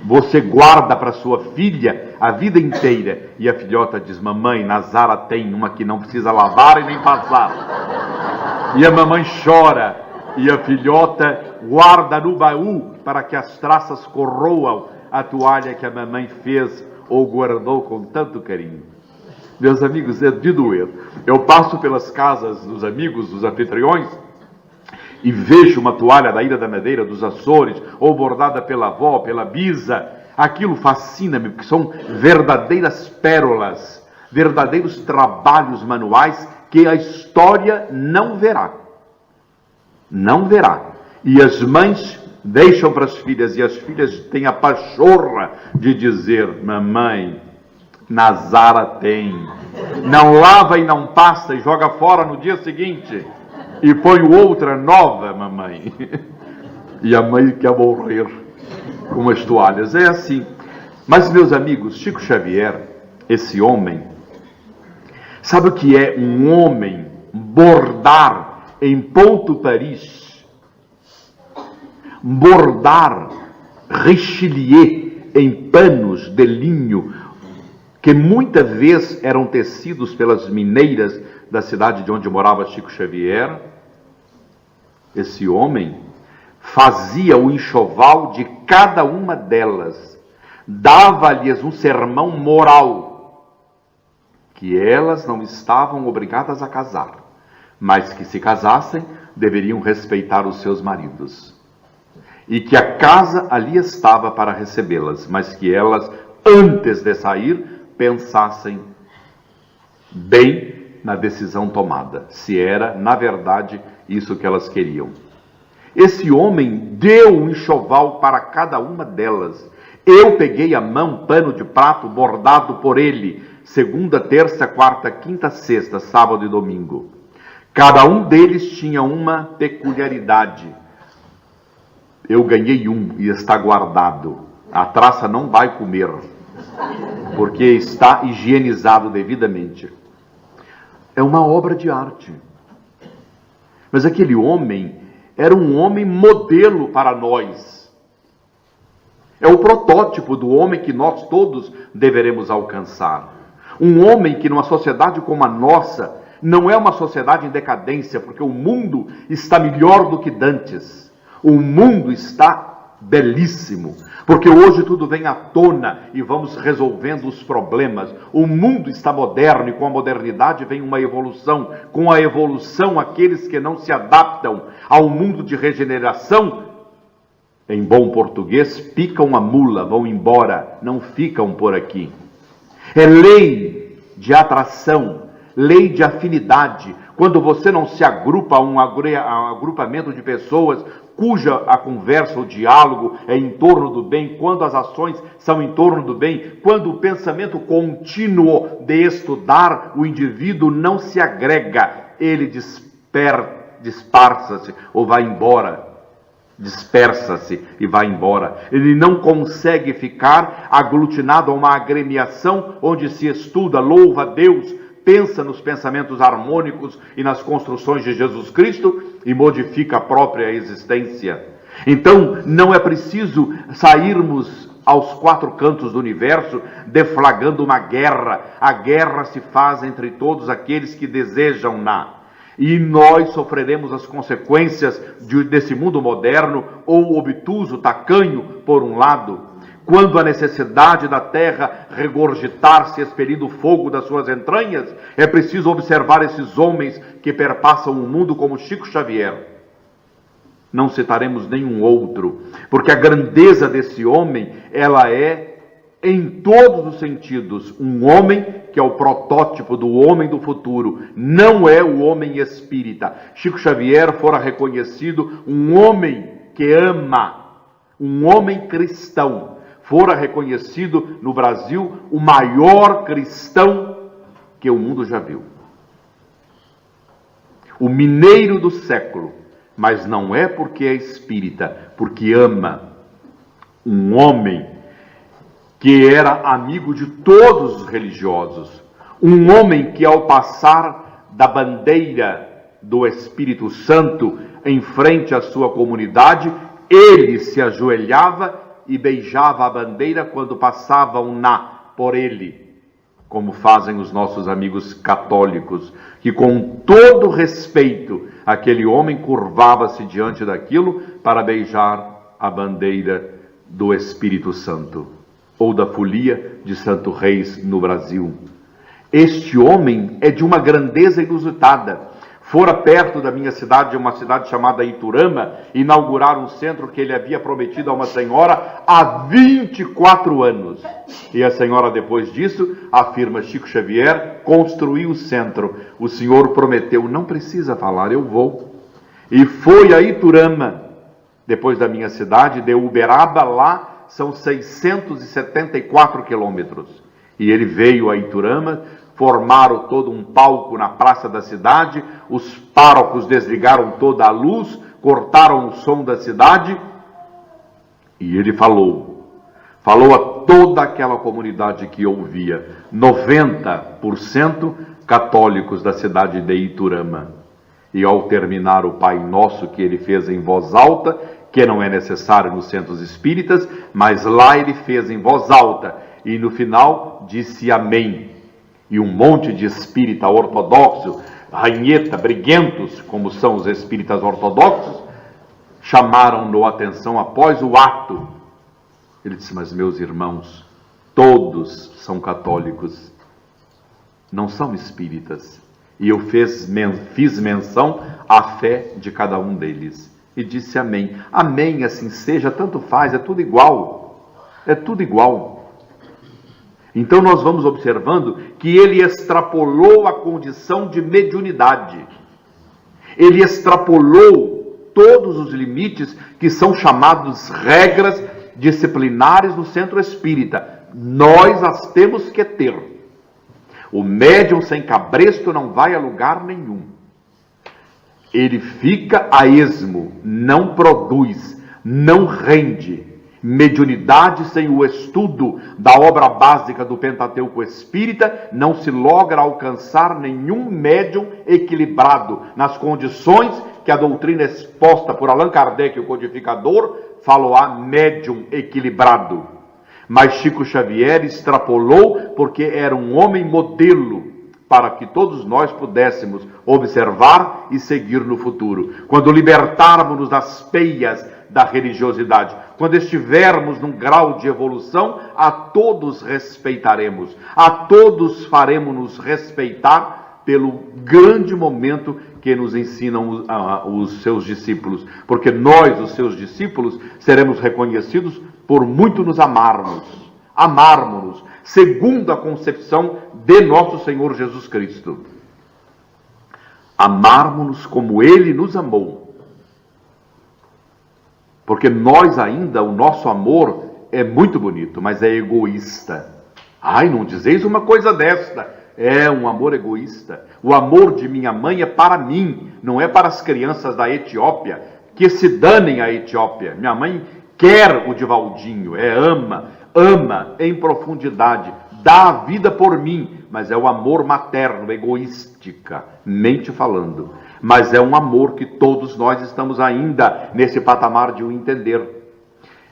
Você guarda para sua filha a vida inteira. E a filhota diz: mamãe, Nazara tem uma que não precisa lavar e nem passar. E a mamãe chora. E a filhota guarda no baú para que as traças corroam a toalha que a mamãe fez ou guardou com tanto carinho. Meus amigos, é de doer. Eu passo pelas casas dos amigos, dos anfitriões, e vejo uma toalha da Ilha da Madeira, dos Açores, ou bordada pela avó, pela bisa. Aquilo fascina-me, porque são verdadeiras pérolas, verdadeiros trabalhos manuais que a história não verá. Não verá. E as mães deixam para as filhas, e as filhas têm a pachorra de dizer: mamãe, Nazara tem. Não lava e não passa e joga fora no dia seguinte. E põe outra nova, mamãe. E a mãe quer morrer com as toalhas. É assim. Mas, meus amigos, Chico Xavier, esse homem, sabe o que é um homem bordar em ponto Paris? Bordar Richelieu em panos de linho, que muitas vezes eram tecidos pelas mineiras da cidade de onde morava Chico Xavier. Esse homem fazia o enxoval de cada uma delas, dava-lhes um sermão moral, que elas não estavam obrigadas a casar, mas que se casassem, deveriam respeitar os seus maridos, e que a casa ali estava para recebê-las, mas que elas, antes de sair, pensassem bem na decisão tomada, se era, na verdade, isso que elas queriam. Esse homem deu um enxoval para cada uma delas. Eu peguei a mão, pano de prato bordado por ele, segunda, terça, quarta, quinta, sexta, sábado e domingo. Cada um deles tinha uma peculiaridade. Eu ganhei um e está guardado. A traça não vai comer, porque está higienizado devidamente. É uma obra de arte. Mas aquele homem era um homem modelo para nós. É o protótipo do homem que nós todos deveremos alcançar. Um homem que numa sociedade como a nossa, não é uma sociedade em decadência, porque o mundo está melhor do que dantes. O mundo está belíssimo, porque hoje tudo vem à tona e vamos resolvendo os problemas. O mundo está moderno e com a modernidade vem uma evolução. Com a evolução, aqueles que não se adaptam ao mundo de regeneração, em bom português, picam a mula, vão embora, não ficam por aqui. É lei de atração, lei de afinidade. Quando você não se agrupa a um agrupamento de pessoas cuja a conversa, o diálogo é em torno do bem, quando as ações são em torno do bem, quando o pensamento contínuo de estudar, o indivíduo não se agrega, ele dispersa-se ou vai embora. Dispersa-se e vai embora. Ele não consegue ficar aglutinado a uma agremiação onde se estuda, louva a Deus, pensa nos pensamentos harmônicos e nas construções de Jesus Cristo e modifica a própria existência. Então, não é preciso sairmos aos quatro cantos do universo deflagrando uma guerra. A guerra se faz entre todos aqueles que desejam-na. E nós sofreremos as consequências desse mundo moderno, ou obtuso, tacanho, por um lado, quando a necessidade da terra regurgitar-se, expelindo fogo das suas entranhas, é preciso observar esses homens que perpassam o mundo como Chico Xavier. Não citaremos nenhum outro, porque a grandeza desse homem, ela é, em todos os sentidos, um homem que é o protótipo do homem do futuro, não é o homem espírita. Chico Xavier fora reconhecido um homem que ama, um homem cristão. Fora reconhecido no Brasil o maior cristão que o mundo já viu. O mineiro do século, mas não é porque é espírita, porque ama. Um homem que era amigo de todos os religiosos. Um homem que, ao passar da bandeira do Espírito Santo em frente à sua comunidade, ele se ajoelhava e beijava a bandeira quando passavam por ele, como fazem os nossos amigos católicos, que com todo respeito, aquele homem curvava-se diante daquilo para beijar a bandeira do Espírito Santo, ou da folia de Santo Reis no Brasil. Este homem é de uma grandeza inusitada. Fora perto da minha cidade, uma cidade chamada Iturama, inaugurar um centro que ele havia prometido a uma senhora há 24 anos. E a senhora, depois disso, afirma Chico Xavier, construiu o centro. O senhor prometeu, não precisa falar, eu vou. E foi a Iturama, depois da minha cidade, de Uberaba, lá são 674 quilômetros. E ele veio a Iturama, formaram todo um palco na praça da cidade, os párocos desligaram toda a luz, cortaram o som da cidade, e ele falou a toda aquela comunidade que ouvia, 90% católicos da cidade de Iturama. E ao terminar o Pai Nosso que ele fez em voz alta, que não é necessário nos centros espíritas, mas lá ele fez em voz alta, e no final disse amém. E um monte de espírita ortodoxo, ranheta, briguentos, como são os espíritas ortodoxos, chamaram-no a atenção após o ato. Ele disse, mas meus irmãos, todos são católicos, não são espíritas. E eu fiz menção à fé de cada um deles. E disse amém. Amém, assim seja, tanto faz, é tudo igual. É tudo igual. Então nós vamos observando que ele extrapolou a condição de mediunidade. Ele extrapolou todos os limites que são chamados regras disciplinares no centro espírita. Nós as temos que ter. O médium sem cabresto não vai a lugar nenhum. Ele fica a esmo, não produz, não rende. Mediunidade sem o estudo da obra básica do Pentateuco Espírita, não se logra alcançar nenhum médium equilibrado nas condições que a doutrina exposta por Allan Kardec, o codificador, falou a médium equilibrado. Mas Chico Xavier extrapolou porque era um homem modelo para que todos nós pudéssemos observar e seguir no futuro. Quando libertarmos-nos das peias da religiosidade, quando estivermos num grau de evolução, a todos respeitaremos, a todos faremos-nos respeitar pelo grande momento que nos ensinam os seus discípulos, porque nós, os seus discípulos, seremos reconhecidos por muito nos amarmos-nos, segundo a concepção de nosso Senhor Jesus Cristo. Amarmos-nos como Ele nos amou. Porque nós ainda, o nosso amor é muito bonito, mas é egoísta. Ai, não dizeis uma coisa desta. É um amor egoísta. O amor de minha mãe é para mim, não é para as crianças da Etiópia, que se danem a Etiópia. Minha mãe quer o Divaldinho, ama em profundidade, dá a vida por mim, mas é o amor materno, egoísticamente falando. Mas é um amor que todos nós estamos ainda nesse patamar de o entender.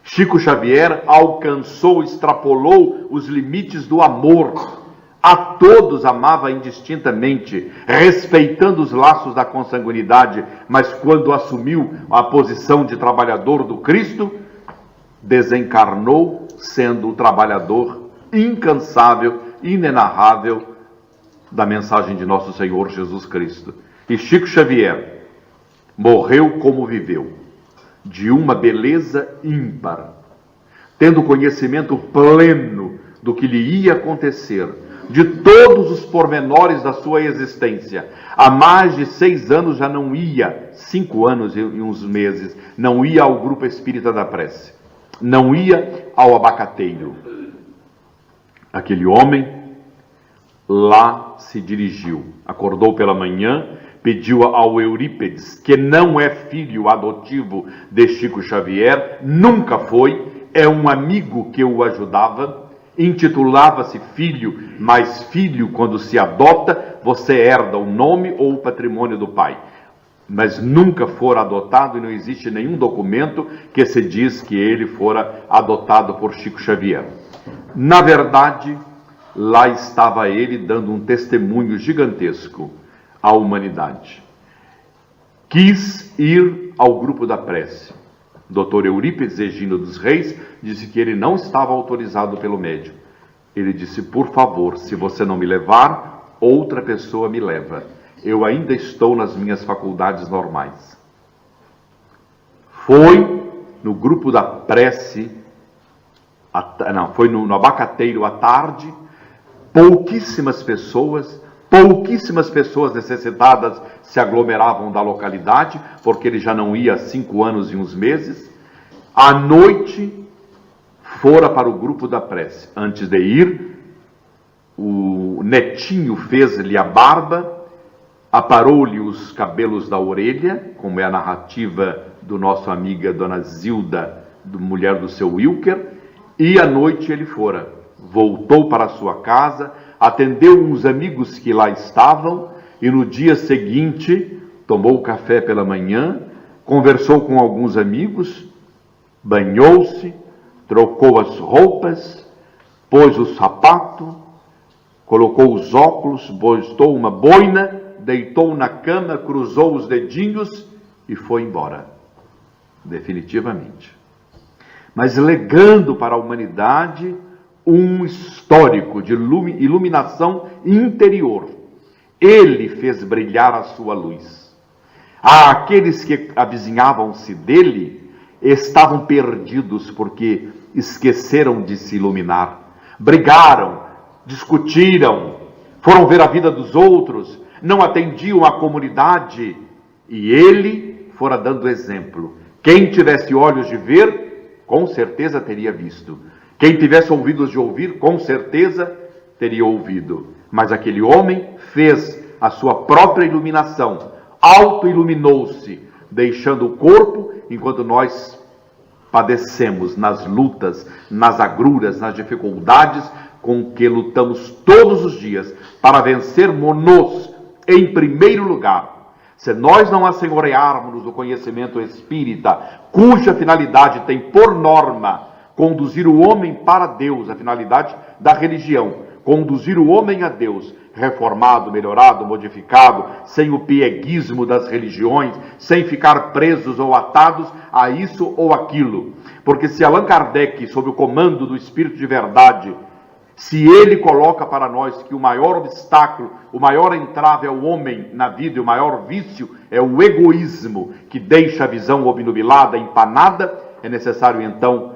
Chico Xavier alcançou, extrapolou os limites do amor. A todos amava indistintamente, respeitando os laços da consanguinidade, mas quando assumiu a posição de trabalhador do Cristo, desencarnou sendo o trabalhador incansável, inenarrável da mensagem de nosso Senhor Jesus Cristo. E Chico Xavier morreu como viveu, de uma beleza ímpar, tendo conhecimento pleno do que lhe ia acontecer, de todos os pormenores da sua existência. Há mais de 6 anos já não ia, 5 anos e uns meses, não ia ao Grupo Espírita da Prece, não ia ao Abacateiro. Aquele homem lá se dirigiu, acordou pela manhã, pediu ao Eurípides, que não é filho adotivo de Chico Xavier, nunca foi, é um amigo que o ajudava, intitulava-se filho, mas filho, quando se adota, você herda o nome ou o patrimônio do pai. Mas nunca fora adotado e não existe nenhum documento que se diz que ele fora adotado por Chico Xavier. Na verdade, lá estava ele dando um testemunho gigantesco à humanidade. Quis ir ao grupo da prece. Dr. Eurípides Egino dos Reis disse que ele não estava autorizado pelo médium. Ele disse, por favor, se você não me levar, outra pessoa me leva. Eu ainda estou nas minhas faculdades normais. Foi no grupo da prece, foi no Abacateiro à tarde, pouquíssimas pessoas necessitadas se aglomeravam da localidade, porque ele já não ia há 5 anos e uns meses. À noite, fora para o grupo da prece. Antes de ir, o netinho fez-lhe a barba, aparou-lhe os cabelos da orelha, como é a narrativa do nosso amiga Dona Zilda, mulher do seu Wilker, e à noite ele fora. Voltou para a sua casa, atendeu uns amigos que lá estavam, e no dia seguinte tomou café pela manhã, conversou com alguns amigos, banhou-se, trocou as roupas, pôs o sapato, colocou os óculos, postou uma boina, deitou na cama, cruzou os dedinhos e foi embora, definitivamente. Mas legando para a humanidade um histórico de iluminação interior. Ele fez brilhar a sua luz. Aqueles que avizinhavam-se dele estavam perdidos porque esqueceram de se iluminar. Brigaram, discutiram, foram ver a vida dos outros, não atendiam a comunidade, e ele fora dando exemplo. Quem tivesse olhos de ver, com certeza teria visto. Quem tivesse ouvidos de ouvir, com certeza teria ouvido. Mas aquele homem fez a sua própria iluminação, auto-iluminou-se, deixando o corpo, enquanto nós padecemos nas lutas, nas agruras, nas dificuldades com que lutamos todos os dias para vencermos-nos em primeiro lugar. Se nós não assenhorearmos o conhecimento espírita, cuja finalidade tem por norma conduzir o homem para Deus, a finalidade da religião, conduzir o homem a Deus, reformado, melhorado, modificado, sem o pieguismo das religiões, sem ficar presos ou atados a isso ou aquilo. Porque se Allan Kardec, sob o comando do Espírito de Verdade, se ele coloca para nós que o maior obstáculo, o maior entrave é o homem na vida e o maior vício é o egoísmo, que deixa a visão obnubilada, empanada, é necessário então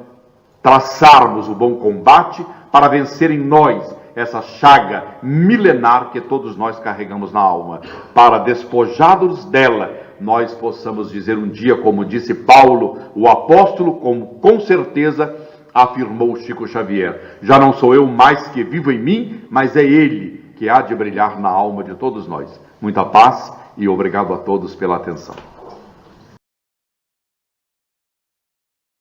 traçarmos o bom combate para vencer em nós essa chaga milenar que todos nós carregamos na alma, para despojados dela, nós possamos dizer um dia, como disse Paulo, o apóstolo, como com certeza afirmou Chico Xavier: já não sou eu mais que vivo em mim, mas é ele que há de brilhar na alma de todos nós. Muita paz e obrigado a todos pela atenção.